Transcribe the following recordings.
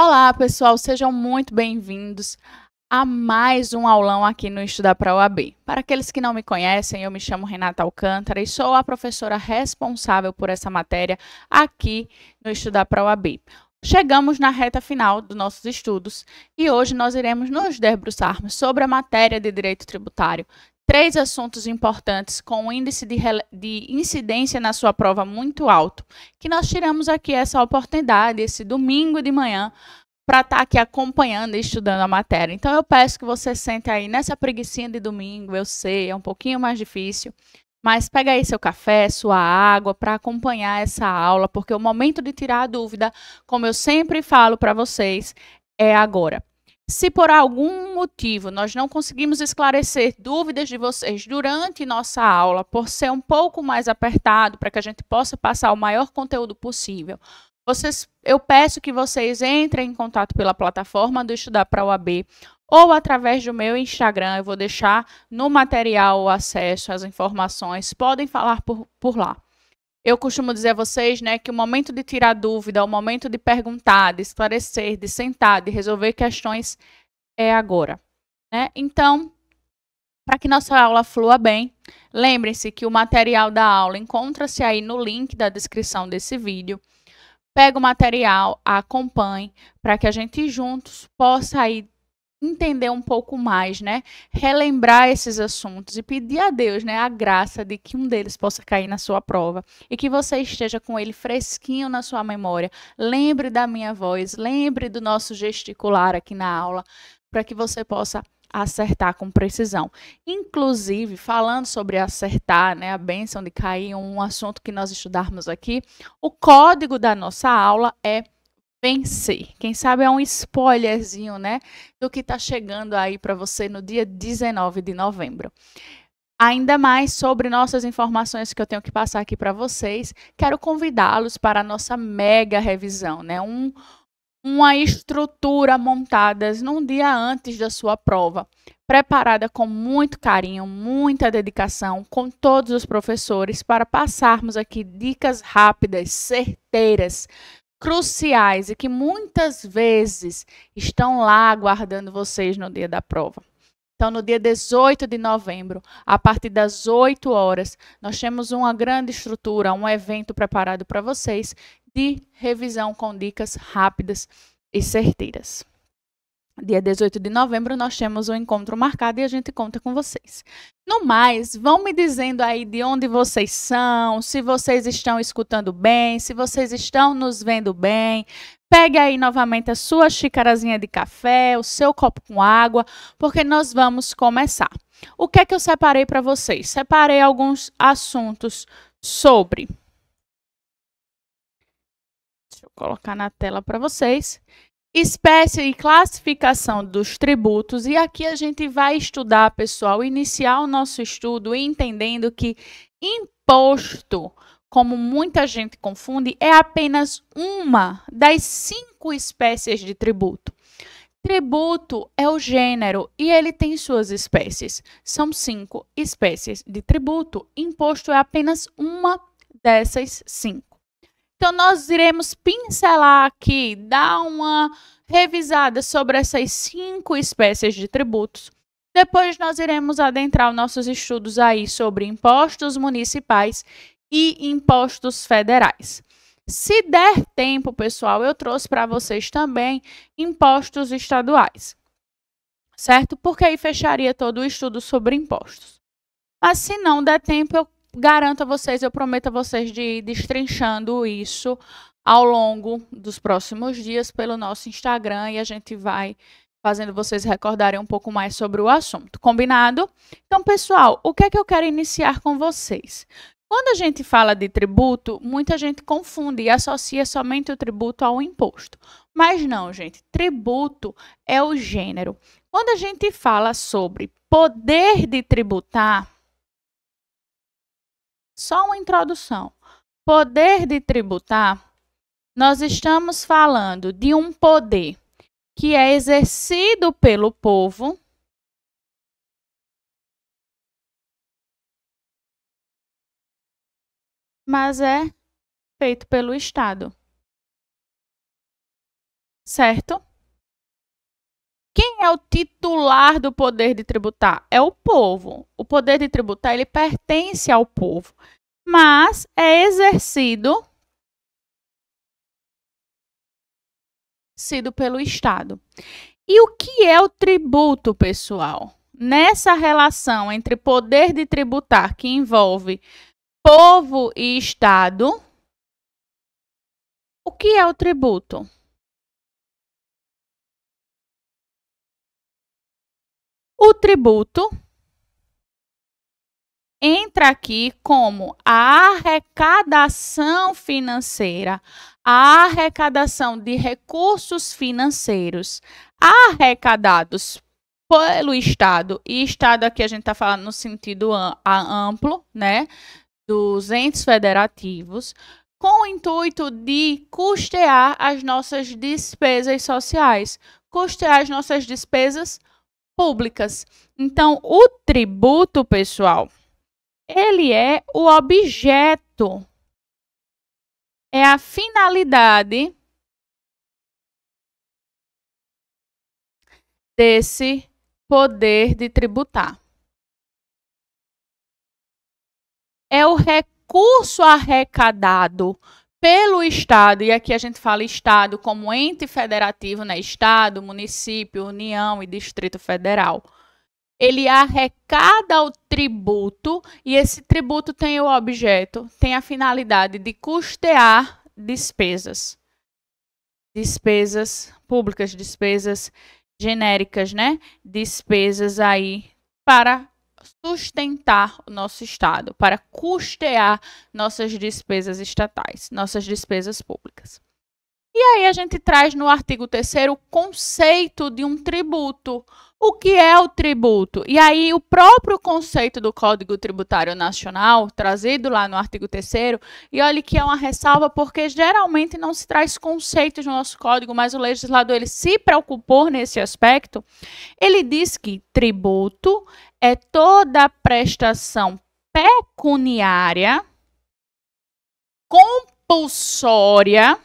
Olá, pessoal, sejam muito bem-vindos a mais um aulão aqui no Estudar para a OAB. Para aqueles que não me conhecem, eu me chamo Renata Alcântara e sou a professora responsável por essa matéria aqui no Estudar para a OAB. Chegamos na reta final dos nossos estudos e hoje nós iremos nos debruçarmos sobre a matéria de direito tributário. 3 assuntos importantes com um índice de incidência na sua prova muito alto, que nós tiramos aqui essa oportunidade, esse domingo de manhã, para estar aqui acompanhando e estudando a matéria. Então, eu peço que você sente aí nessa preguicinha de domingo, eu sei, é um pouquinho mais difícil, mas pega aí seu café, sua água para acompanhar essa aula, porque o momento de tirar a dúvida, como eu sempre falo para vocês, é agora. Se por algum motivo nós não conseguimos esclarecer dúvidas de vocês durante nossa aula, por ser um pouco mais apertado, para que a gente possa passar o maior conteúdo possível, eu peço que vocês entrem em contato pela plataforma do Estudar para a OAB ou através do meu Instagram. Eu vou deixar no material o acesso às informações. Podem falar por lá. Eu costumo dizer a vocês, né, que o momento de tirar dúvida, o momento de perguntar, de esclarecer, de sentar, de resolver questões é agora, né? Então, para que nossa aula flua bem, lembrem-se que o material da aula encontra-se aí no link da descrição desse vídeo. Pega o material, acompanhe, para que a gente juntos possa aí entender um pouco mais, né? Relembrar esses assuntos e pedir a Deus, né, a graça de que um deles possa cair na sua prova e que você esteja com ele fresquinho na sua memória. Lembre da minha voz, lembre do nosso gesticular aqui na aula, para que você possa acertar com precisão. Inclusive, falando sobre acertar, né, a bênção de cair, um assunto que nós estudarmos aqui, o código da nossa aula é vencer. Quem sabe é um spoilerzinho, né, do que está chegando aí para você no dia 19 de novembro. Ainda mais sobre nossas informações que eu tenho que passar aqui para vocês, quero convidá-los para a nossa mega revisão, né, uma estrutura montada num dia antes da sua prova, preparada com muito carinho, muita dedicação, com todos os professores, para passarmos aqui dicas rápidas, certeiras, cruciais e que muitas vezes estão lá aguardando vocês no dia da prova. Então, no dia 18 de novembro, a partir das 8 horas, nós temos uma grande estrutura, um evento preparado para vocês de revisão com dicas rápidas e certeiras. Dia 18 de novembro, nós temos um encontro marcado e a gente conta com vocês. No mais, vão me dizendo aí de onde vocês são, se vocês estão escutando bem, se vocês estão nos vendo bem. Pegue aí novamente a sua xicarazinha de café, o seu copo com água, porque nós vamos começar. O que é que eu separei para vocês? Separei alguns assuntos sobre... Deixa eu colocar na tela para vocês. Espécie e classificação dos tributos. E aqui a gente vai estudar, pessoal, iniciar o nosso estudo entendendo que imposto, como muita gente confunde, é apenas uma das 5 espécies de tributo. Tributo é o gênero e ele tem suas espécies. São 5 espécies de tributo. Imposto é apenas uma dessas 5. Então, nós iremos pincelar aqui, dar uma revisada sobre essas 5 espécies de tributos. Depois, nós iremos adentrar os nossos estudos aí sobre impostos municipais e impostos federais. Se der tempo, pessoal, eu trouxe para vocês também impostos estaduais, certo? Porque aí fecharia todo o estudo sobre impostos. Mas se não der tempo, eu garanto a vocês, eu prometo a vocês de ir destrinchando isso ao longo dos próximos dias pelo nosso Instagram e a gente vai fazendo vocês recordarem um pouco mais sobre o assunto. Combinado? Então, pessoal, o que é que eu quero iniciar com vocês? Quando a gente fala de tributo, muita gente confunde e associa somente o tributo ao imposto. Mas não, gente. Tributo é o gênero. Quando a gente fala sobre poder de tributar, só uma introdução. Poder de tributar, nós estamos falando de um poder que é exercido pelo povo mas é feito pelo Estado. certo? Quem é o titular do poder de tributar? É o povo. O poder de tributar, ele pertence ao povo, mas é exercido pelo Estado. E o que é o tributo, pessoal? Nessa relação entre poder de tributar, que envolve povo e Estado, o que é o tributo? O tributo entra aqui como a arrecadação financeira, a arrecadação de recursos financeiros arrecadados pelo Estado, e Estado aqui a gente está falando no sentido amplo, né, dos entes federativos, com o intuito de custear as nossas despesas sociais, custear as nossas despesas públicas. Então, o tributo, pessoal, ele é o objeto, é a finalidade desse poder de tributar. É o recurso arrecadado pelo Estado, e aqui a gente fala Estado como ente federativo, né? Estado, município, União e Distrito Federal. Ele arrecada o tributo e esse tributo tem o objeto, tem a finalidade de custear despesas. Despesas públicas, despesas genéricas, né? Despesas aí para sustentar o nosso Estado, para custear nossas despesas estatais, nossas despesas públicas. E aí a gente traz no artigo 3º o conceito de um tributo. O que é o tributo? E aí o próprio conceito do Código Tributário Nacional, trazido lá no artigo 3º, e olha que é uma ressalva porque geralmente não se traz conceitos no nosso código, mas o legislador ele se preocupou nesse aspecto. Ele diz que tributo é toda prestação pecuniária compulsória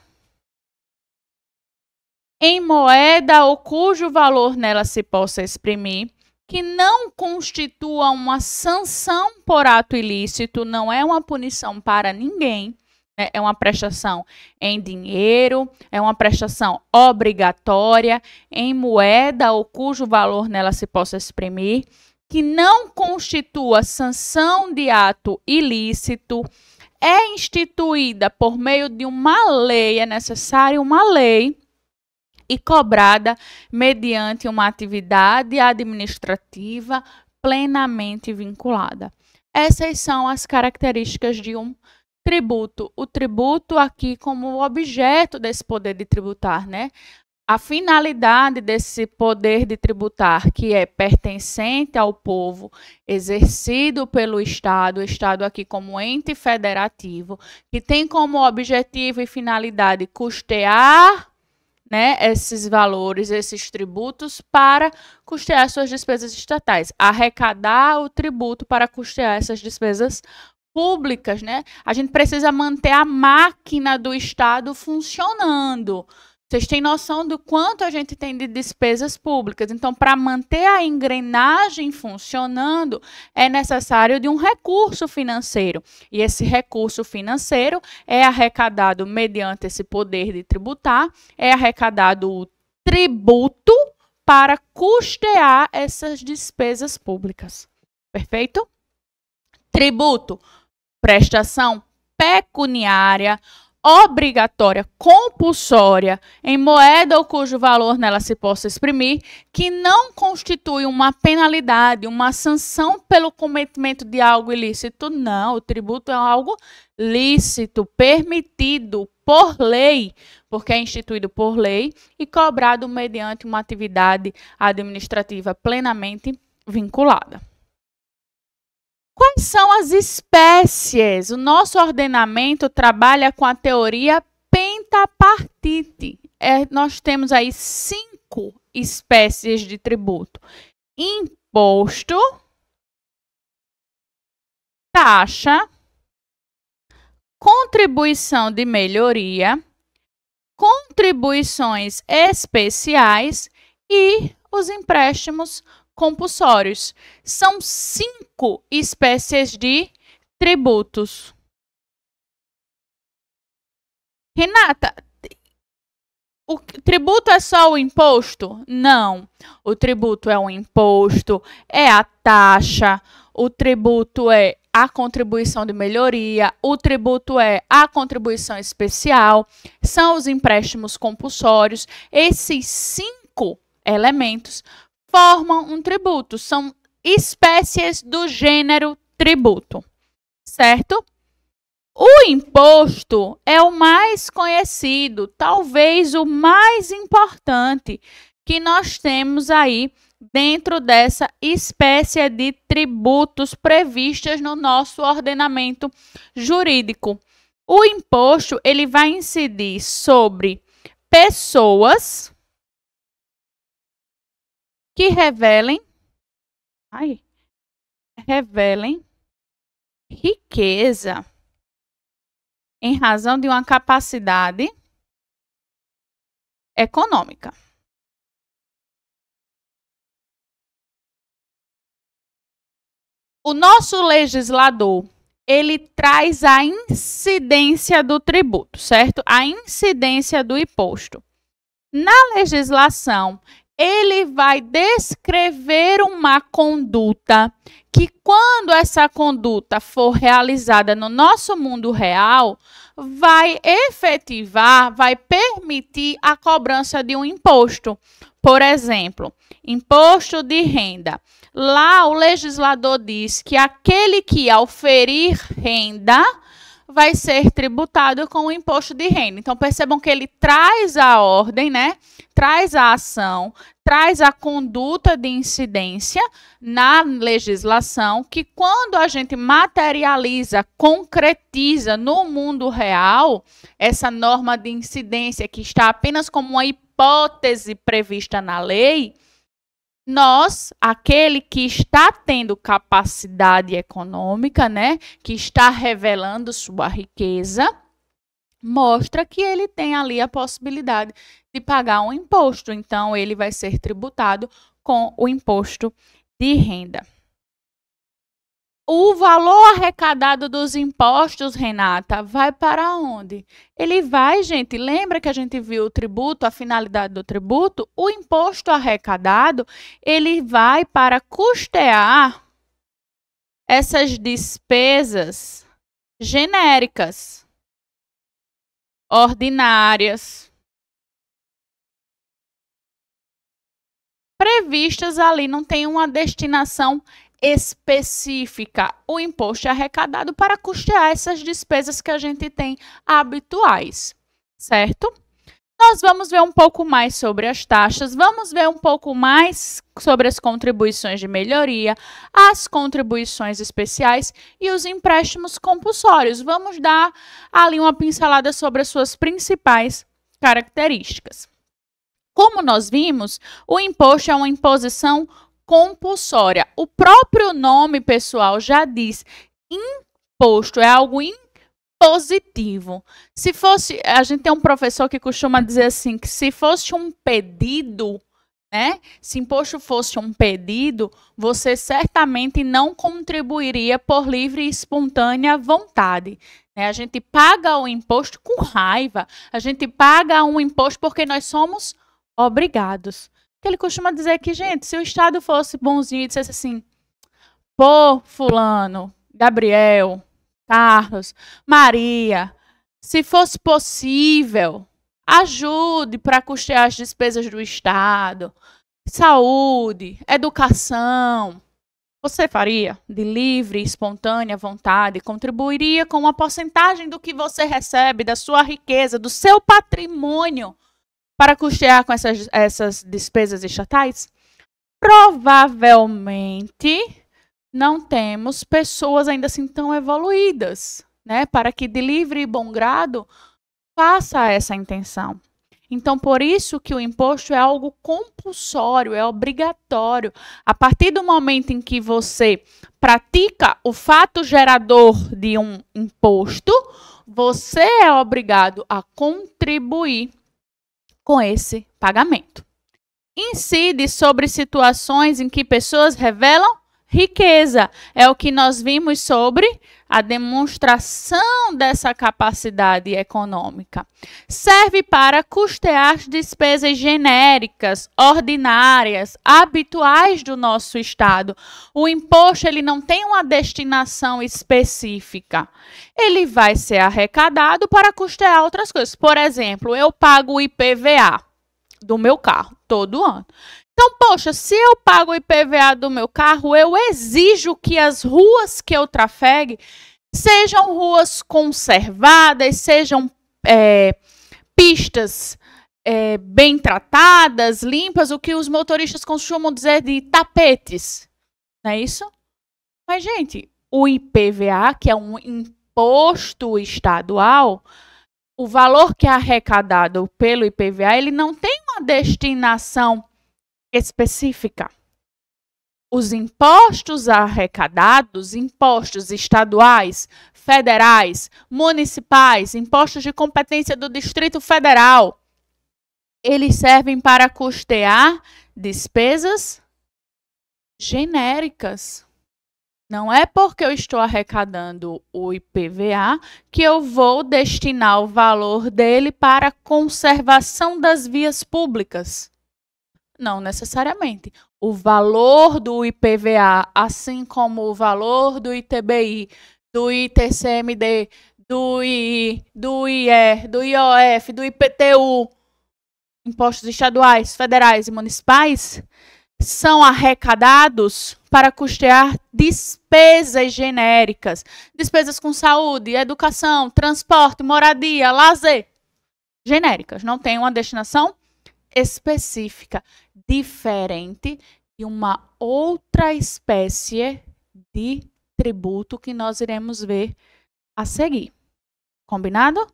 em moeda ou cujo valor nela se possa exprimir, que não constitua uma sanção por ato ilícito, não é uma punição para ninguém, né? É uma prestação em dinheiro, é uma prestação obrigatória, em moeda ou cujo valor nela se possa exprimir, que não constitua sanção de ato ilícito, é instituída por meio de uma lei, é necessária uma lei, e cobrada mediante uma atividade administrativa plenamente vinculada. Essas são as características de um tributo. O tributo aqui como objeto desse poder de tributar, né? A finalidade desse poder de tributar, que é pertencente ao povo, exercido pelo Estado, o Estado aqui como ente federativo, que tem como objetivo e finalidade custear, né, esses valores, esses tributos para custear suas despesas estatais, arrecadar o tributo para custear essas despesas públicas, né? A gente precisa manter a máquina do Estado funcionando. Vocês têm noção do quanto a gente tem de despesas públicas. Então, para manter a engrenagem funcionando, é necessário de um recurso financeiro. E esse recurso financeiro é arrecadado mediante esse poder de tributar, é arrecadado o tributo para custear essas despesas públicas. Perfeito? Tributo, prestação pecuniária, obrigatória, compulsória, em moeda ou cujo valor nela se possa exprimir, que não constitui uma penalidade, uma sanção pelo cometimento de algo ilícito. Não, o tributo é algo lícito, permitido por lei, porque é instituído por lei e cobrado mediante uma atividade administrativa plenamente vinculada. Quais são as espécies? O nosso ordenamento trabalha com a teoria pentapartite. Nós temos aí 5 espécies de tributo: imposto, taxa, contribuição de melhoria, contribuições especiais e os empréstimos compulsórios. São 5 espécies de tributos. Renata, o tributo é só o imposto? Não. O tributo é um imposto, é a taxa, o tributo é a contribuição de melhoria, o tributo é a contribuição especial, são os empréstimos compulsórios. Esses 5 elementos formam um tributo, são espécies do gênero tributo, certo? O imposto é o mais conhecido, talvez o mais importante que nós temos aí dentro dessa espécie de tributos previstas no nosso ordenamento jurídico. O imposto, ele vai incidir sobre pessoas que revelem riqueza em razão de uma capacidade econômica. O nosso legislador, ele traz a incidência do tributo, certo? A incidência do imposto. Na legislação, ele vai descrever uma conduta que, quando essa conduta for realizada no nosso mundo real, vai efetivar, vai permitir a cobrança de um imposto. Por exemplo, imposto de renda. Lá o legislador diz que aquele que auferir renda vai ser tributado com o imposto de renda. Então, percebam que ele traz a ordem, né? Traz a ação, traz a conduta de incidência na legislação, que quando a gente materializa, concretiza no mundo real, essa norma de incidência que está apenas como uma hipótese prevista na lei, nós, aquele que está tendo capacidade econômica, né, que está revelando sua riqueza, mostra que ele tem ali a possibilidade de pagar um imposto. Então, ele vai ser tributado com o imposto de renda. O valor arrecadado dos impostos, Renata, vai para onde? Ele vai, gente, lembra que a gente viu o tributo, a finalidade do tributo? O imposto arrecadado, ele vai para custear essas despesas genéricas, ordinárias, previstas ali, não tem uma destinação específica. O imposto é arrecadado para custear essas despesas que a gente tem habituais, certo? Nós vamos ver um pouco mais sobre as taxas, vamos ver um pouco mais sobre as contribuições de melhoria, as contribuições especiais e os empréstimos compulsórios. Vamos dar ali uma pincelada sobre as suas principais características. Como nós vimos, o imposto é uma imposição compulsória. O próprio nome, pessoal, já diz imposto, é algo impositivo. Se fosse, a gente tem um professor que costuma dizer assim, que se fosse um pedido, né? Se imposto fosse um pedido, você certamente não contribuiria por livre e espontânea vontade. A gente paga o imposto com raiva, a gente paga um imposto porque nós somos obrigados. Ele costuma dizer que, gente, se o Estado fosse bonzinho e dissesse assim, pô, fulano, Gabriel, Carlos, Maria, se fosse possível, ajude para custear as despesas do Estado, saúde, educação. Você faria de livre e espontânea vontade, contribuiria com uma porcentagem do que você recebe, da sua riqueza, do seu patrimônio, para custear com essas despesas estatais? Provavelmente não temos pessoas ainda assim tão evoluídas, né, para que de livre e bom grado faça essa intenção. Então, por isso que o imposto é algo compulsório, é obrigatório. A partir do momento em que você pratica o fato gerador de um imposto, você é obrigado a contribuir com esse pagamento. Incide sobre situações em que pessoas revelam riqueza. É o que nós vimos sobre a demonstração dessa capacidade econômica. Serve para custear despesas genéricas, ordinárias, habituais do nosso Estado. O imposto ele não tem uma destinação específica. Ele vai ser arrecadado para custear outras coisas. Por exemplo, eu pago o IPVA do meu carro todo ano. Então, poxa, se eu pago o IPVA do meu carro, eu exijo que as ruas que eu trafegue sejam ruas conservadas, sejam pistas bem tratadas, limpas, o que os motoristas costumam dizer de tapetes. Não é isso? Mas, gente, o IPVA, que é um imposto estadual, o valor que é arrecadado pelo IPVA, ele não tem uma destinação específica. Os impostos arrecadados, impostos estaduais, federais, municipais, impostos de competência do Distrito Federal, eles servem para custear despesas genéricas. Não é porque eu estou arrecadando o IPVA que eu vou destinar o valor dele para a conservação das vias públicas. Não necessariamente. O valor do IPVA, assim como o valor do ITBI, do ITCMD, do II, do IE, do IOF, do IPTU, impostos estaduais, federais e municipais, são arrecadados para custear despesas genéricas. Despesas com saúde, educação, transporte, moradia, lazer. Genéricas, não tem uma destinação específica, diferente de uma outra espécie de tributo que nós iremos ver a seguir. Combinado?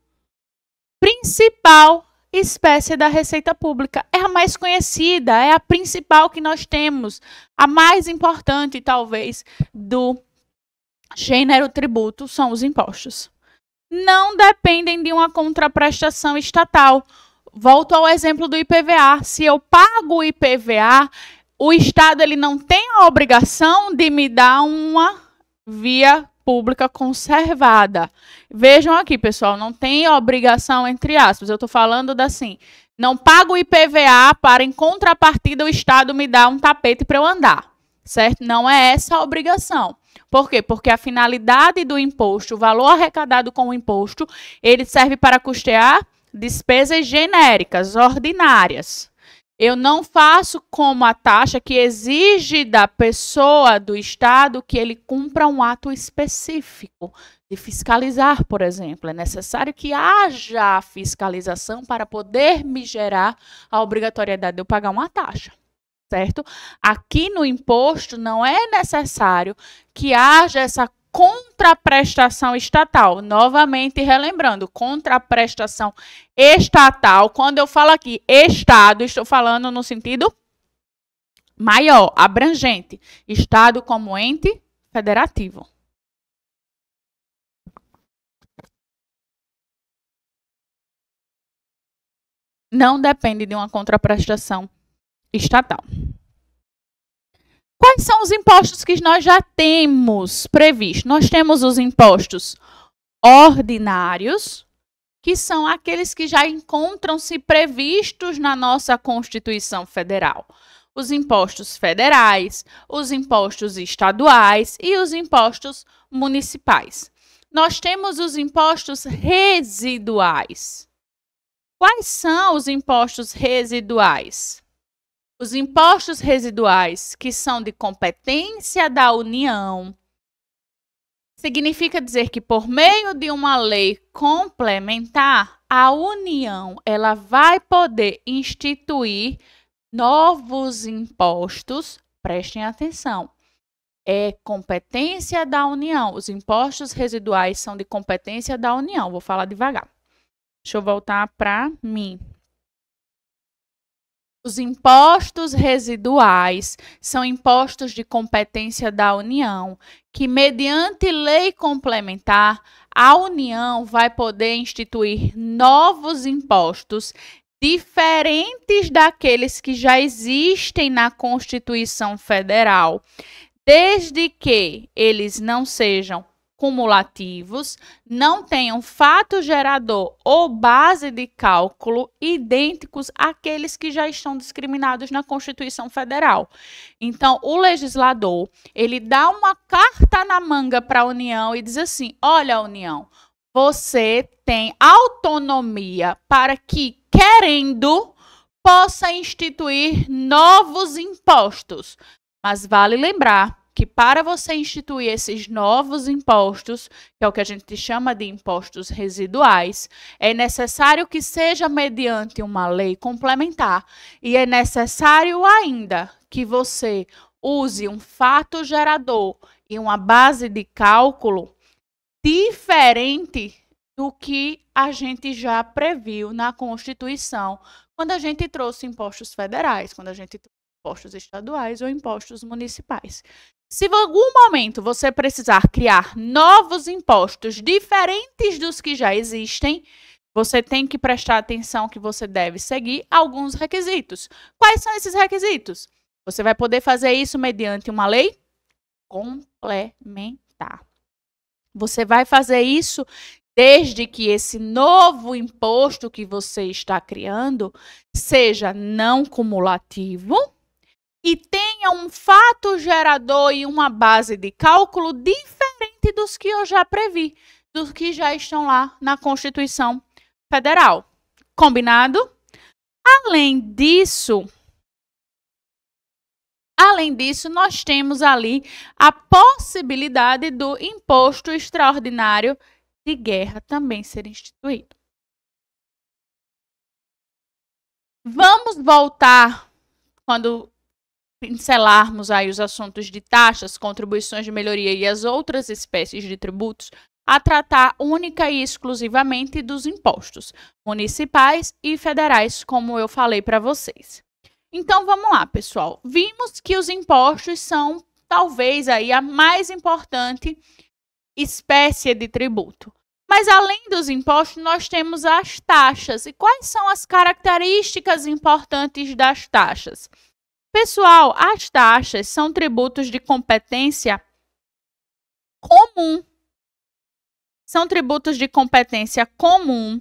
Principal espécie da Receita Pública. É a mais conhecida, é a principal que nós temos, a mais importante, talvez, do gênero tributo são os impostos. Não dependem de uma contraprestação estatal. Volto ao exemplo do IPVA. Se eu pago o IPVA, o Estado ele não tem a obrigação de me dar uma via pública conservada. Vejam aqui, pessoal, não tem obrigação entre aspas. Eu estou falando assim, não pago o IPVA para, em contrapartida, o Estado me dar um tapete para eu andar, certo? Não é essa a obrigação. Por quê? Porque a finalidade do imposto, o valor arrecadado com o imposto, ele serve para custear despesas genéricas, ordinárias. Eu não faço como a taxa que exige da pessoa, do Estado, que ele cumpra um ato específico de fiscalizar, por exemplo. É necessário que haja a fiscalização para poder me gerar a obrigatoriedade de eu pagar uma taxa, certo? Aqui no imposto não é necessário que haja essa contraprestação estatal. Novamente relembrando, contraprestação estatal, quando eu falo aqui Estado, estou falando no sentido maior, abrangente. Estado como ente federativo. Não depende de uma contraprestação estatal. Quais são os impostos que nós já temos previsto? Nós temos os impostos ordinários, que são aqueles que já encontram-se previstos na nossa Constituição Federal. Os impostos federais, os impostos estaduais e os impostos municipais. Nós temos os impostos residuais. Quais são os impostos residuais? Os impostos residuais, que são de competência da União, significa dizer que por meio de uma lei complementar, a União ela vai poder instituir novos impostos. Prestem atenção. É competência da União. Os impostos residuais são de competência da União. Vou falar devagar. Deixa eu voltar para mim. Os impostos residuais são impostos de competência da União, que, mediante lei complementar, a União vai poder instituir novos impostos diferentes daqueles que já existem na Constituição Federal, desde que eles não sejam cumulativos, não tenham fato gerador ou base de cálculo idênticos àqueles que já estão discriminados na Constituição Federal. Então, o legislador, ele dá uma carta na manga para a União e diz assim: olha, União, você tem autonomia para que, querendo, possa instituir novos impostos. Mas vale lembrar que para você instituir esses novos impostos, que é o que a gente chama de impostos residuais, é necessário que seja mediante uma lei complementar e é necessário ainda que você use um fato gerador e uma base de cálculo diferente do que a gente já previu na Constituição, quando a gente trouxe impostos federais, quando a gente trouxe impostos estaduais ou impostos municipais. Se em algum momento você precisar criar novos impostos diferentes dos que já existem, você tem que prestar atenção que você deve seguir alguns requisitos. Quais são esses requisitos? Você vai poder fazer isso mediante uma lei complementar. Você vai fazer isso desde que esse novo imposto que você está criando seja não cumulativo e tenha um fato gerador e uma base de cálculo diferente dos que eu já previ, dos que já estão lá na Constituição Federal. Combinado? Além disso, nós temos ali a possibilidade do imposto extraordinário de guerra também ser instituído. Vamos voltar, quando pincelarmos aí os assuntos de taxas, contribuições de melhoria e as outras espécies de tributos, a tratar única e exclusivamente dos impostos municipais e federais, como eu falei para vocês. Então, vamos lá, pessoal. Vimos que os impostos são, talvez, aí a mais importante espécie de tributo. Mas, além dos impostos, nós temos as taxas. E quais são as características importantes das taxas? Pessoal, as taxas são tributos de competência comum. São tributos de competência comum.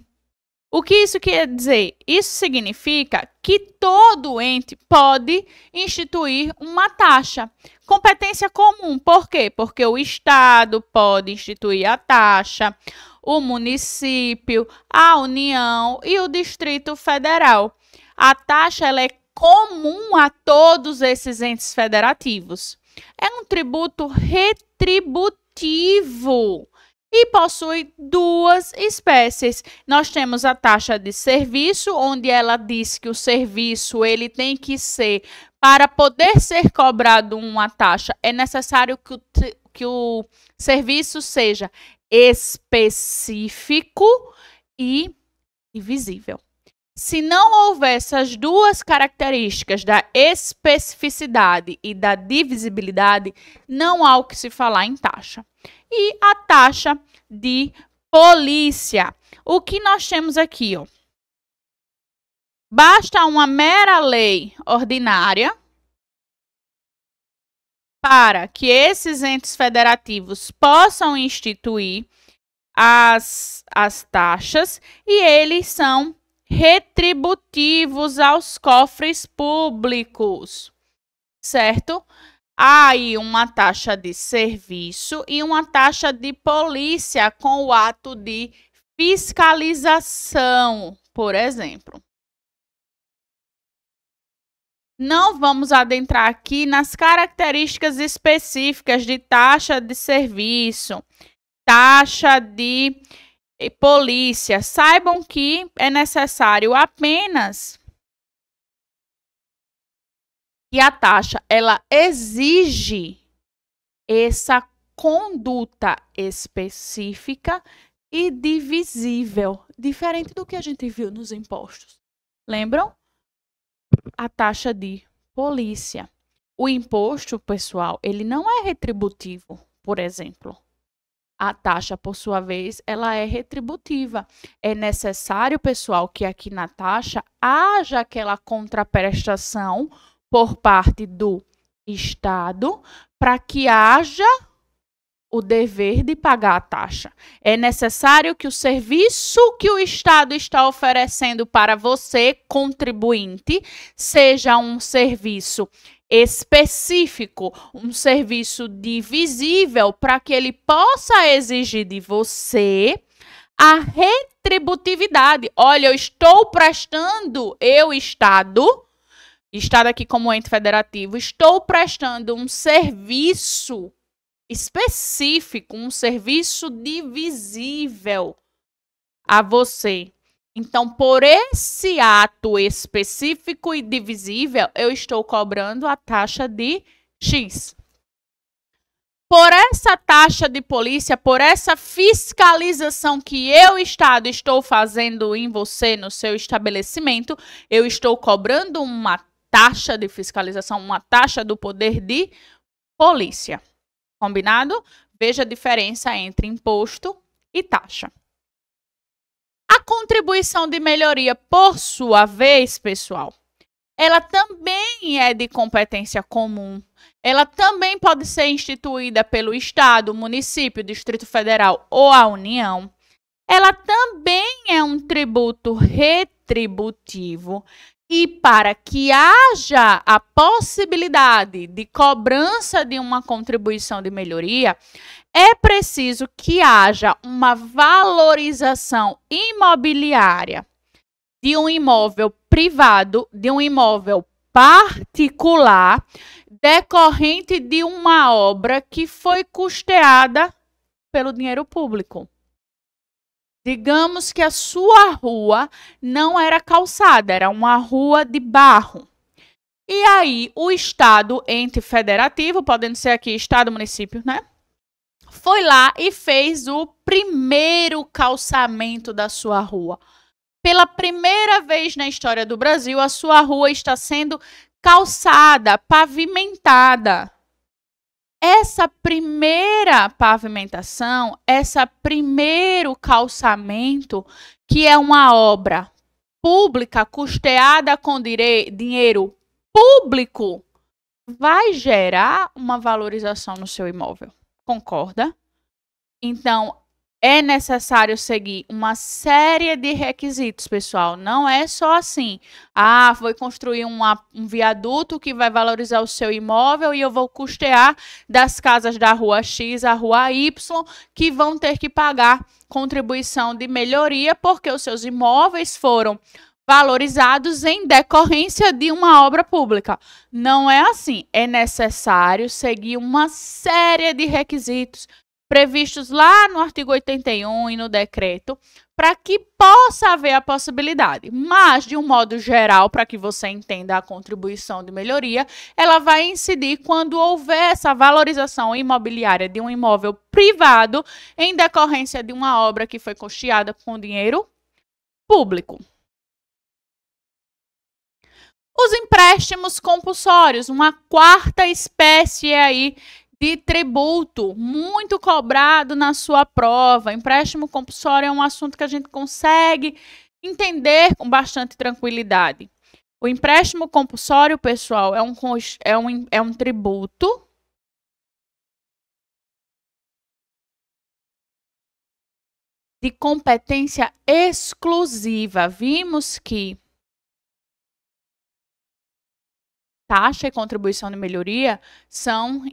O que isso quer dizer? Isso significa que todo ente pode instituir uma taxa. Competência comum, por quê? Porque o Estado pode instituir a taxa, o município, a União e o Distrito Federal. A taxa ela é comum a todos esses entes federativos. É um tributo retributivo e possui duas espécies. Nós temos a taxa de serviço, onde ela diz que o serviço ele tem que ser, para poder ser cobrado uma taxa, é necessário que o serviço seja específico e visível. Se não houver essas duas características da especificidade e da divisibilidade, não há o que se falar em taxa. E a taxa de polícia. O que nós temos aqui, ó? Basta uma mera lei ordinária para que esses entes federativos possam instituir as taxas e eles são retributivos aos cofres públicos, certo? Há aí uma taxa de serviço e uma taxa de polícia com o ato de fiscalização, por exemplo. Não vamos adentrar aqui nas características específicas de taxa de serviço, taxa de polícia. Saibam que é necessário apenas que a taxa ela exige essa conduta específica e divisível, diferente do que a gente viu nos impostos. Lembram? A taxa de polícia. O imposto, pessoal, ele não é retributivo, por exemplo. A taxa, por sua vez, ela é retributiva. É necessário, pessoal, que aqui na taxa haja aquela contraprestação por parte do Estado para que haja o dever de pagar a taxa. É necessário que o serviço que o Estado está oferecendo para você, contribuinte, seja um serviço específico, um serviço divisível, para que ele possa exigir de você a retributividade. Olha, eu estou prestando, Estado aqui como ente federativo, estou prestando um serviço específico, um serviço divisível a você. Então, por esse ato específico e divisível, eu estou cobrando a taxa de X. Por essa taxa de polícia, por essa fiscalização que eu, Estado, estou fazendo em você, no seu estabelecimento, eu estou cobrando uma taxa de fiscalização, uma taxa do poder de polícia. Combinado? Veja a diferença entre imposto e taxa. A contribuição de melhoria, por sua vez, pessoal, ela também é de competência comum. Ela também pode ser instituída pelo Estado, município, Distrito Federal ou a União. Ela também é um tributo retributivo. E para que haja a possibilidade de cobrança de uma contribuição de melhoria, é preciso que haja uma valorização imobiliária de um imóvel privado, de um imóvel particular, decorrente de uma obra que foi custeada pelo dinheiro público. Digamos que a sua rua não era calçada, era uma rua de barro. E aí o Estado, ente federativo, podendo ser aqui Estado, município, né? Foi lá e fez o primeiro calçamento da sua rua. Pela primeira vez na história do Brasil, a sua rua está sendo calçada, pavimentada. Essa primeira pavimentação, esse primeiro calçamento, que é uma obra pública custeada com dinheiro público, vai gerar uma valorização no seu imóvel. Concorda? Então, é necessário seguir uma série de requisitos, pessoal. Não é só assim. Ah, vou construir um viaduto que vai valorizar o seu imóvel e eu vou custear das casas da rua X à rua Y, que vão ter que pagar contribuição de melhoria porque os seus imóveis foram valorizados em decorrência de uma obra pública. Não é assim. É necessário seguir uma série de requisitos previstos lá no artigo 81 e no decreto, para que possa haver a possibilidade. Mas, de um modo geral, para que você entenda a contribuição de melhoria, ela vai incidir quando houver essa valorização imobiliária de um imóvel privado em decorrência de uma obra que foi custeada com dinheiro público. Os empréstimos compulsórios, uma quarta espécie aí de tributo, muito cobrado na sua prova. Empréstimo compulsório é um assunto que a gente consegue entender com bastante tranquilidade. O empréstimo compulsório, pessoal, é um tributo de competência exclusiva. Vimos que taxa e contribuição de melhoria são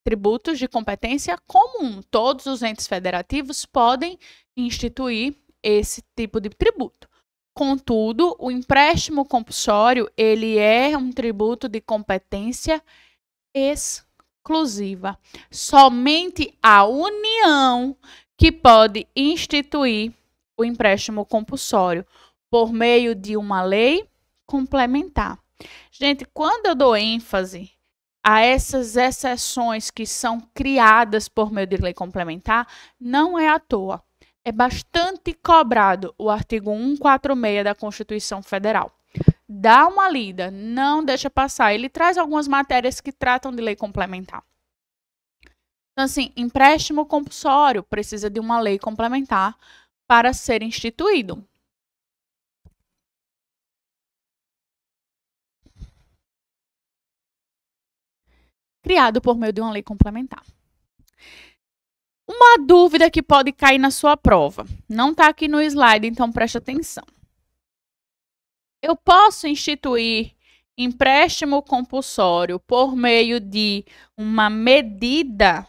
tributos de competência comum. Todos os entes federativos podem instituir esse tipo de tributo. Contudo, o empréstimo compulsório, ele é um tributo de competência exclusiva. Somente a União que pode instituir o empréstimo compulsório por meio de uma lei complementar. Gente, quando eu dou ênfase a essas exceções que são criadas por meio de lei complementar, não é à toa. É bastante cobrado o artigo 146 da Constituição Federal. Dá uma lida, não deixa passar. Ele traz algumas matérias que tratam de lei complementar. Então, assim, empréstimo compulsório precisa de uma lei complementar para ser instituído. Criado por meio de uma lei complementar. Uma dúvida que pode cair na sua prova. Não está aqui no slide, então preste atenção. Eu posso instituir empréstimo compulsório por meio de uma medida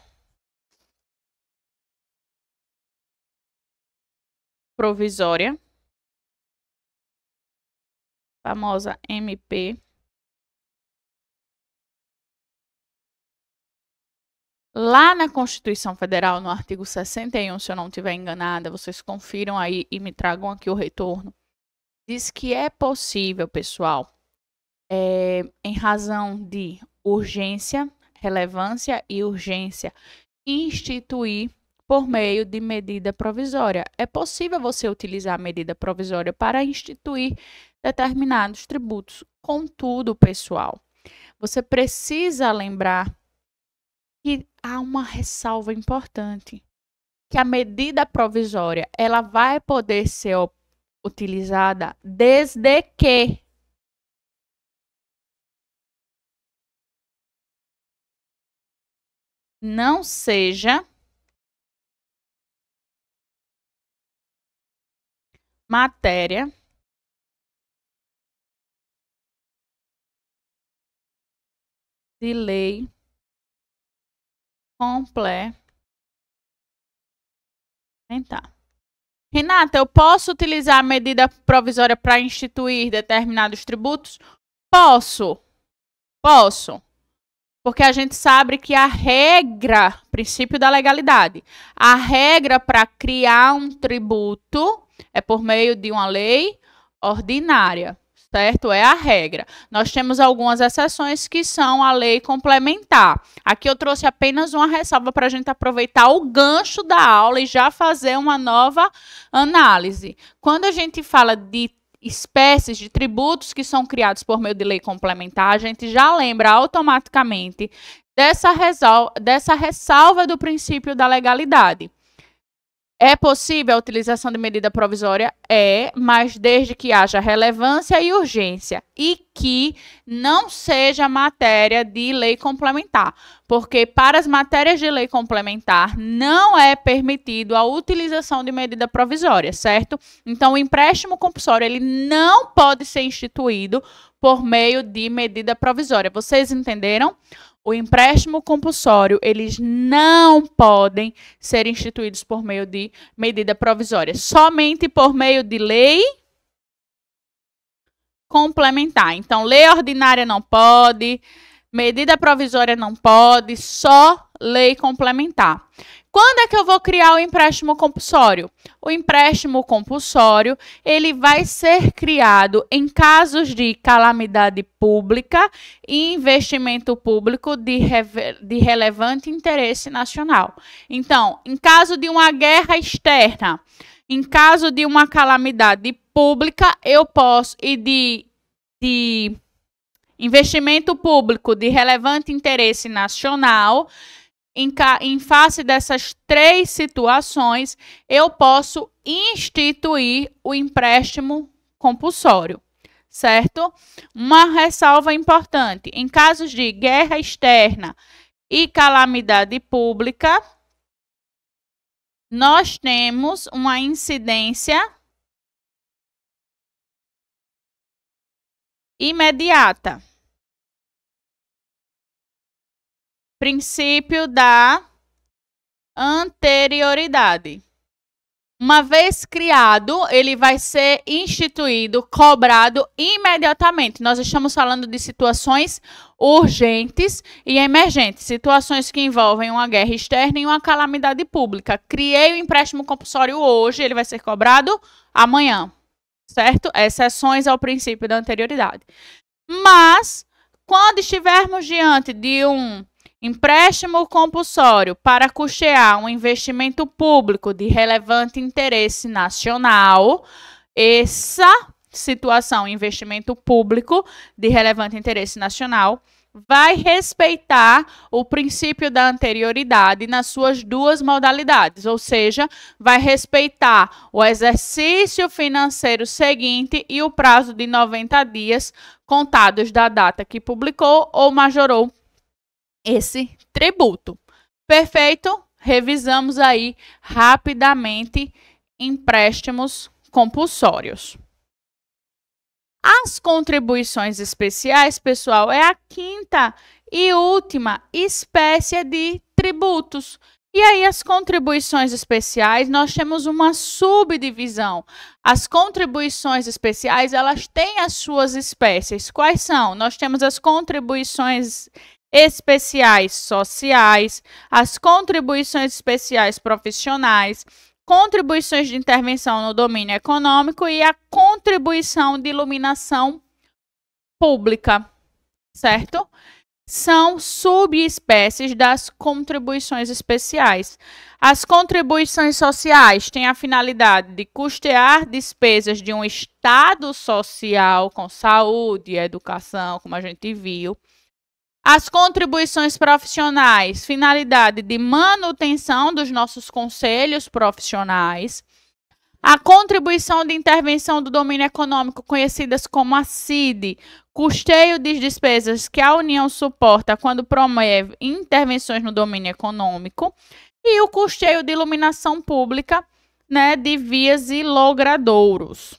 provisória, famosa MP. Lá na Constituição Federal, no artigo 61, se eu não estiver enganada, vocês confiram aí e me tragam aqui o retorno. Diz que é possível, pessoal, em razão de urgência, relevância e urgência, instituir por meio de medida provisória. É possível você utilizar a medida provisória para instituir determinados tributos. Contudo, pessoal, você precisa lembrar que há uma ressalva importante, que a medida provisória ela vai poder ser utilizada desde que não seja matéria de lei complementar. Renata, eu posso utilizar a medida provisória para instituir determinados tributos? Posso. Porque a gente sabe que a regra, princípio da legalidade, a regra para criar um tributo é por meio de uma lei ordinária, certo? É a regra. Nós temos algumas exceções que são a lei complementar. Aqui eu trouxe apenas uma ressalva para a gente aproveitar o gancho da aula e já fazer uma nova análise. Quando a gente fala de espécies de tributos que são criados por meio de lei complementar, a gente já lembra automaticamente dessa ressalva do princípio da legalidade. É possível a utilização de medida provisória? É, mas desde que haja relevância e urgência e que não seja matéria de lei complementar, porque para as matérias de lei complementar não é permitido a utilização de medida provisória, certo? Então, o empréstimo compulsório ele não pode ser instituído por meio de medida provisória. Vocês entenderam? O empréstimo compulsório, eles não podem ser instituídos por meio de medida provisória, somente por meio de lei complementar. Então, lei ordinária não pode, medida provisória não pode, só lei complementar. Quando é que eu vou criar o empréstimo compulsório? O empréstimo compulsório, ele vai ser criado em casos de calamidade pública e investimento público de relevante interesse nacional. Então, em caso de uma guerra externa, em caso de uma calamidade pública, eu posso, e de investimento público de relevante interesse nacional, em face dessas três situações, eu posso instituir o empréstimo compulsório, certo? Uma ressalva importante: em casos de guerra externa e calamidade pública, nós temos uma incidência imediata. Princípio da anterioridade. Uma vez criado, ele vai ser instituído, cobrado imediatamente. Nós estamos falando de situações urgentes e emergentes, situações que envolvem uma guerra externa e uma calamidade pública. Criei o empréstimo compulsório hoje, ele vai ser cobrado amanhã, certo? Exceções ao princípio da anterioridade. Mas, quando estivermos diante de um empréstimo compulsório para custear um investimento público de relevante interesse nacional, essa situação, investimento público de relevante interesse nacional, vai respeitar o princípio da anterioridade nas suas duas modalidades, ou seja, vai respeitar o exercício financeiro seguinte e o prazo de 90 dias contados da data que publicou ou majorou esse tributo. Perfeito? Revisamos aí rapidamente empréstimos compulsórios. As contribuições especiais, pessoal, é a quinta e última espécie de tributos. E aí, as contribuições especiais, nós temos uma subdivisão. As contribuições especiais, elas têm as suas espécies. Quais são? Nós temos as contribuições especiais sociais, as contribuições especiais profissionais, contribuições de intervenção no domínio econômico e a contribuição de iluminação pública, certo? São subespécies das contribuições especiais. As contribuições sociais têm a finalidade de custear despesas de um estado social com saúde e educação, como a gente viu. As contribuições profissionais, finalidade de manutenção dos nossos conselhos profissionais. A contribuição de intervenção do domínio econômico, conhecidas como a CID, custeio de despesas que a União suporta quando promove intervenções no domínio econômico. E o custeio de iluminação pública, né, de vias e logradouros.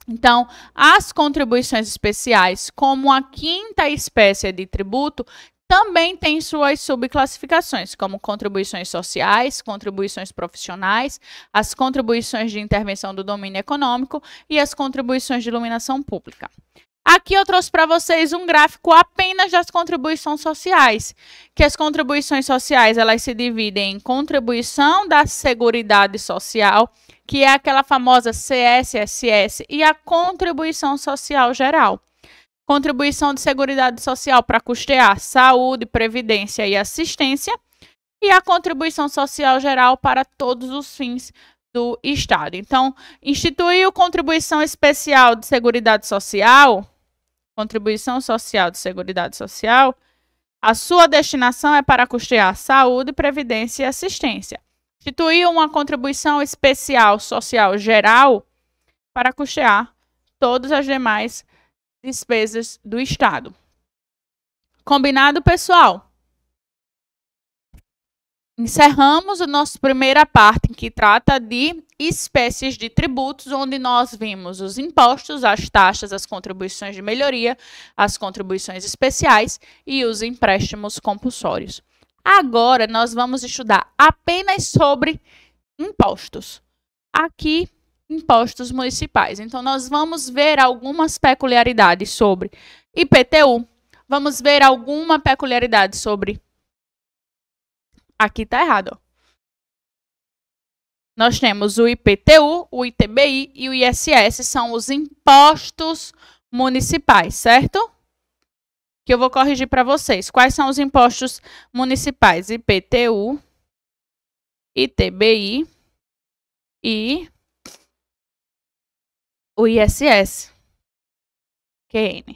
Então, as contribuições especiais, como a quinta espécie de tributo, também têm suas subclassificações, como contribuições sociais, contribuições profissionais, as contribuições de intervenção do domínio econômico e as contribuições de iluminação pública. Aqui eu trouxe para vocês um gráfico apenas das contribuições sociais, que as contribuições sociais elas se dividem em contribuição da Seguridade Social, que é aquela famosa CSSS, e a contribuição social geral. Contribuição de Seguridade Social para custear saúde, previdência e assistência, e a contribuição social geral para todos os fins do Estado. Então, instituiu contribuição especial de Seguridade Social, contribuição social de Seguridade Social, a sua destinação é para custear saúde, previdência e assistência. Instituiu uma contribuição especial social geral para custear todas as demais despesas do Estado. Combinado, pessoal? Encerramos a nossa primeira parte, que trata de espécies de tributos, onde nós vimos os impostos, as taxas, as contribuições de melhoria, as contribuições especiais e os empréstimos compulsórios. Agora, nós vamos estudar apenas sobre impostos. Aqui, impostos municipais. Então, nós vamos ver algumas peculiaridades sobre IPTU. Vamos ver alguma peculiaridade sobre... Aqui está errado. Nós temos o IPTU, o ITBI e o ISS, são os impostos municipais, certo? Que eu vou corrigir para vocês. Quais são os impostos municipais? IPTU, ITBI e o ISS. QN.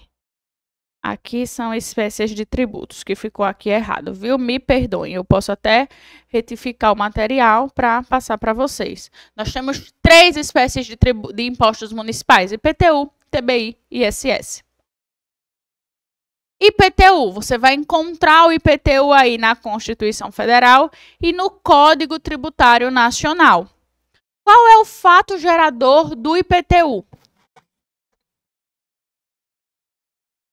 Aqui são espécies de tributos, que ficou aqui errado, viu? Me perdoem, eu posso até retificar o material para passar para vocês. Nós temos 3 espécies de impostos municipais, IPTU, ITBI e ISS. IPTU, você vai encontrar o IPTU aí na Constituição Federal e no Código Tributário Nacional. Qual é o fato gerador do IPTU?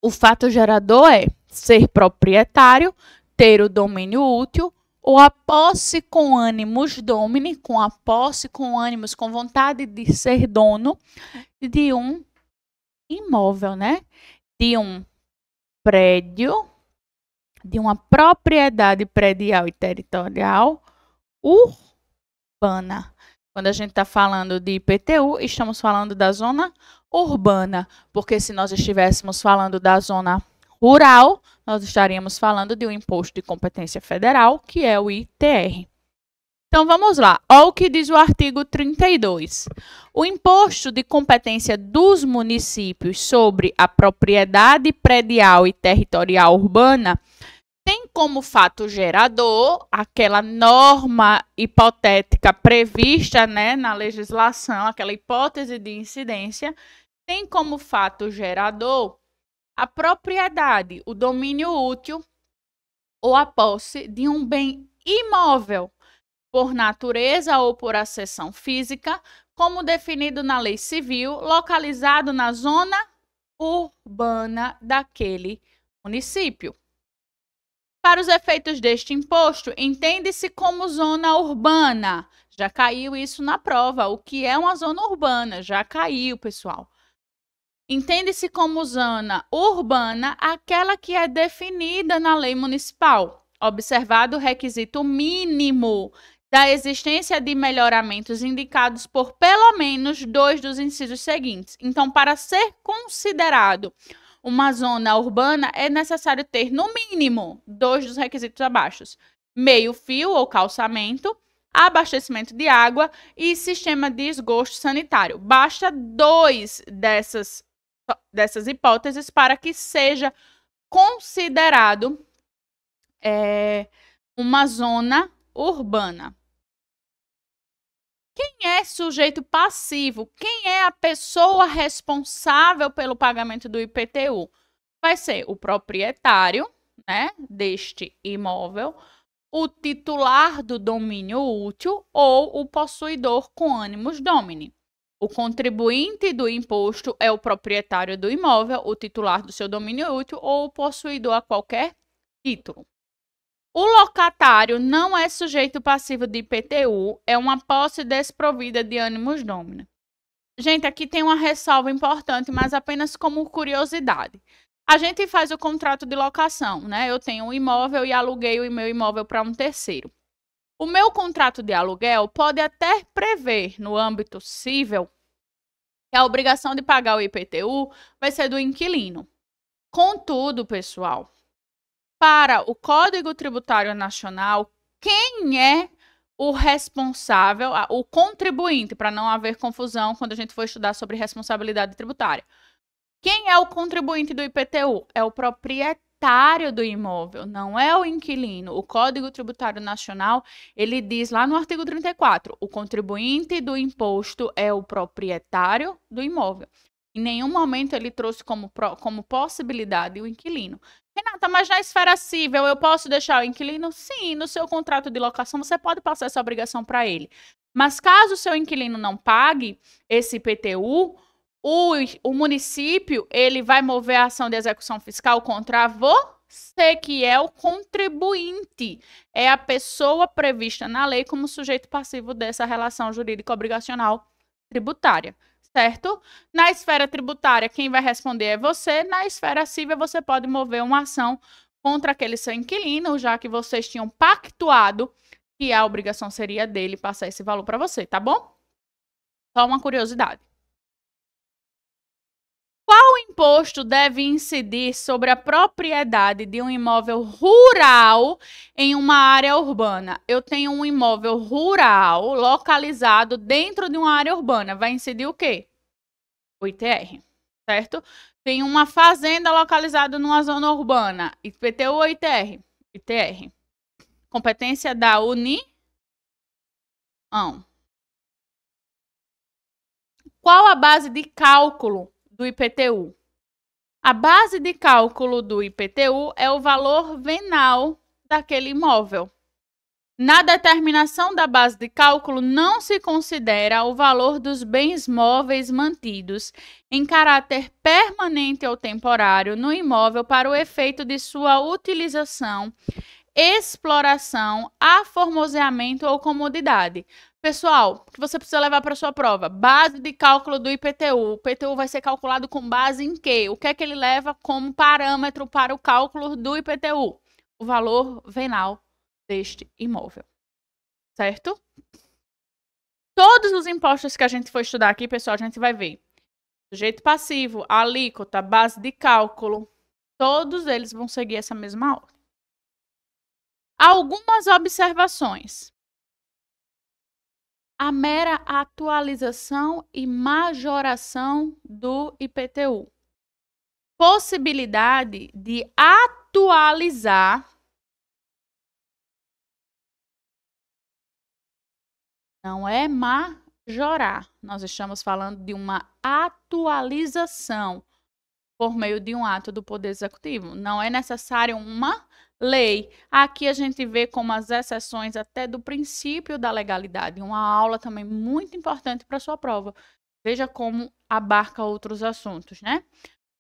O fato gerador é ser proprietário, ter o domínio útil ou a posse com ânimos domini, com a posse com ânimos, com vontade de ser dono de um imóvel, né? De um prédio, de uma propriedade predial e territorial urbana. Quando a gente está falando de IPTU, estamos falando da zona urbana, porque se nós estivéssemos falando da zona rural, nós estaríamos falando de um imposto de competência federal, que é o ITR. Então, vamos lá. Olha o que diz o artigo 32. O imposto de competência dos municípios sobre a propriedade predial e territorial urbana tem como fato gerador aquela norma hipotética prevista, né, na legislação, aquela hipótese de incidência, tem como fato gerador a propriedade, o domínio útil ou a posse de um bem imóvel, por natureza ou por acessão física, como definido na lei civil, localizado na zona urbana daquele município. Para os efeitos deste imposto, entende-se como zona urbana. Já caiu isso na prova. O que é uma zona urbana? Já caiu, pessoal. Entende-se como zona urbana aquela que é definida na lei municipal, observado o requisito mínimo da existência de melhoramentos indicados por pelo menos 2 dos incisos seguintes. Então, para ser considerado uma zona urbana, é necessário ter, no mínimo, 2 dos requisitos abaixo: meio-fio ou calçamento, abastecimento de água e sistema de esgoto sanitário. Basta 2 dessas hipóteses para que seja considerado uma zona urbana. Quem é sujeito passivo? Quem é a pessoa responsável pelo pagamento do IPTU? Vai ser o proprietário, né, deste imóvel, o titular do domínio útil ou o possuidor com animus domini. O contribuinte do imposto é o proprietário do imóvel, o titular do seu domínio útil ou o possuidor a qualquer título. O locatário não é sujeito passivo de IPTU, é uma posse desprovida de animus domini. Gente, aqui tem uma ressalva importante, mas apenas como curiosidade. A gente faz o contrato de locação, né? Eu tenho um imóvel e aluguei o meu imóvel para um terceiro. O meu contrato de aluguel pode até prever, no âmbito civil, que a obrigação de pagar o IPTU vai ser do inquilino. Contudo, pessoal, para o Código Tributário Nacional, quem é o responsável, o contribuinte, para não haver confusão quando a gente for estudar sobre responsabilidade tributária? Quem é o contribuinte do IPTU? É o proprietário do imóvel, não é o inquilino. O Código Tributário Nacional, ele diz lá no artigo 34, o contribuinte do imposto é o proprietário do imóvel. Em nenhum momento ele trouxe como possibilidade o inquilino. Renata, mas na esfera civil eu posso deixar o inquilino? Sim, no seu contrato de locação você pode passar essa obrigação para ele. Mas caso o seu inquilino não pague esse IPTU, o município ele vai mover a ação de execução fiscal contra você, que é o contribuinte. É a pessoa prevista na lei como sujeito passivo dessa relação jurídica obrigacional tributária. Certo? Na esfera tributária, quem vai responder é você. Na esfera civil, você pode mover uma ação contra aquele seu inquilino, já que vocês tinham pactuado que a obrigação seria dele passar esse valor para você, tá bom? Só uma curiosidade. Qual imposto deve incidir sobre a propriedade de um imóvel rural em uma área urbana? Eu tenho um imóvel rural localizado dentro de uma área urbana. Vai incidir o quê? O ITR, certo? Tem uma fazenda localizada numa zona urbana. IPTU ou ITR? ITR. Competência da União. Qual a base de cálculo do IPTU? A base de cálculo do IPTU é o valor venal daquele imóvel. Na determinação da base de cálculo, não se considera o valor dos bens móveis mantidos em caráter permanente ou temporário no imóvel para o efeito de sua utilização, exploração, aformoseamento ou comodidade. Pessoal, o que você precisa levar para a sua prova? Base de cálculo do IPTU. O IPTU vai ser calculado com base em quê? O que é que ele leva como parâmetro para o cálculo do IPTU? O valor venal deste imóvel. Certo? Todos os impostos que a gente for estudar aqui, pessoal, a gente vai ver sujeito passivo, alíquota, base de cálculo. Todos eles vão seguir essa mesma ordem. Algumas observações. a mera atualização e majoração do IPTU. Possibilidade de atualizar não é majorar. Nós estamos falando de uma atualização por meio de um ato do Poder Executivo. Não é necessário uma lei. Aqui a gente vê como as exceções até do princípio da legalidade. Uma aula também muito importante para sua prova. Veja como abarca outros assuntos, né?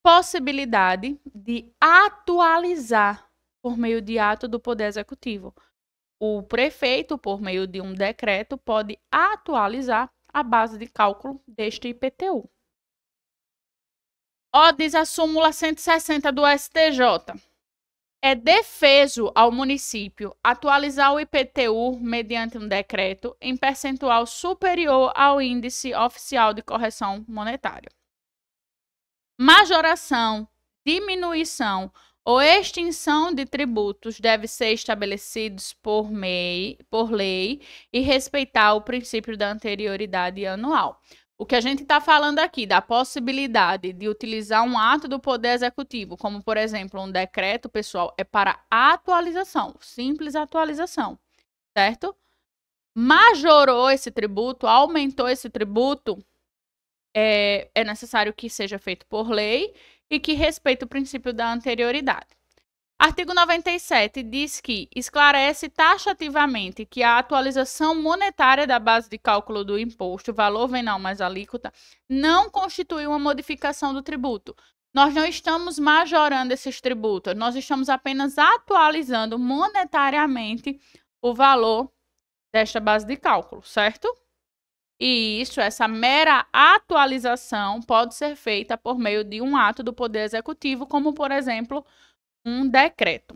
Possibilidade de atualizar por meio de ato do Poder Executivo. O prefeito, por meio de um decreto, pode atualizar a base de cálculo deste IPTU. Ó, diz a súmula 160 do STJ. É defeso ao município atualizar o IPTU mediante um decreto em percentual superior ao índice oficial de correção monetária. Majoração, diminuição ou extinção de tributos deve ser estabelecidos por lei e respeitar o princípio da anterioridade anual. O que a gente está falando aqui da possibilidade de utilizar um ato do Poder Executivo, como, por exemplo, um decreto, pessoal, é para atualização, simples atualização, certo? Majorou esse tributo, aumentou esse tributo, é necessário que seja feito por lei e que respeite o princípio da anterioridade. Artigo 97 diz que esclarece taxativamente que a atualização monetária da base de cálculo do imposto, valor venal mais alíquota, não constitui uma modificação do tributo. Nós não estamos majorando esses tributos, nós estamos apenas atualizando monetariamente o valor desta base de cálculo, certo? E isso, essa mera atualização pode ser feita por meio de um ato do Poder Executivo, como, por exemplo, um decreto.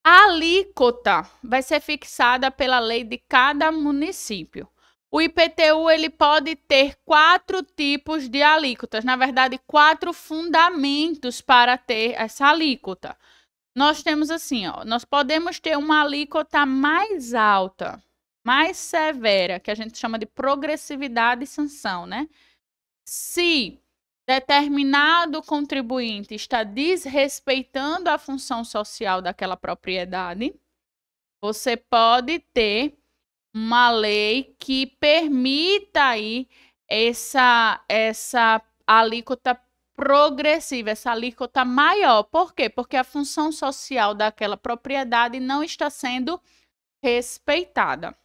A alíquota vai ser fixada pela lei de cada município. O IPTU ele pode ter 4 tipos de alíquotas, na verdade, 4 fundamentos para ter essa alíquota. Nós temos assim, ó, nós podemos ter uma alíquota mais alta, mais severa, que a gente chama de progressividade e sanção, né? Se determinado contribuinte está desrespeitando a função social daquela propriedade, você pode ter uma lei que permita aí essa alíquota progressiva, essa alíquota maior. Por quê? Porque a função social daquela propriedade não está sendo respeitada.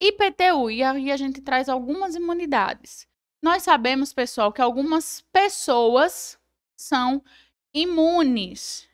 IPTU, e aí a gente traz algumas imunidades. Nós sabemos, pessoal, que algumas pessoas são imunes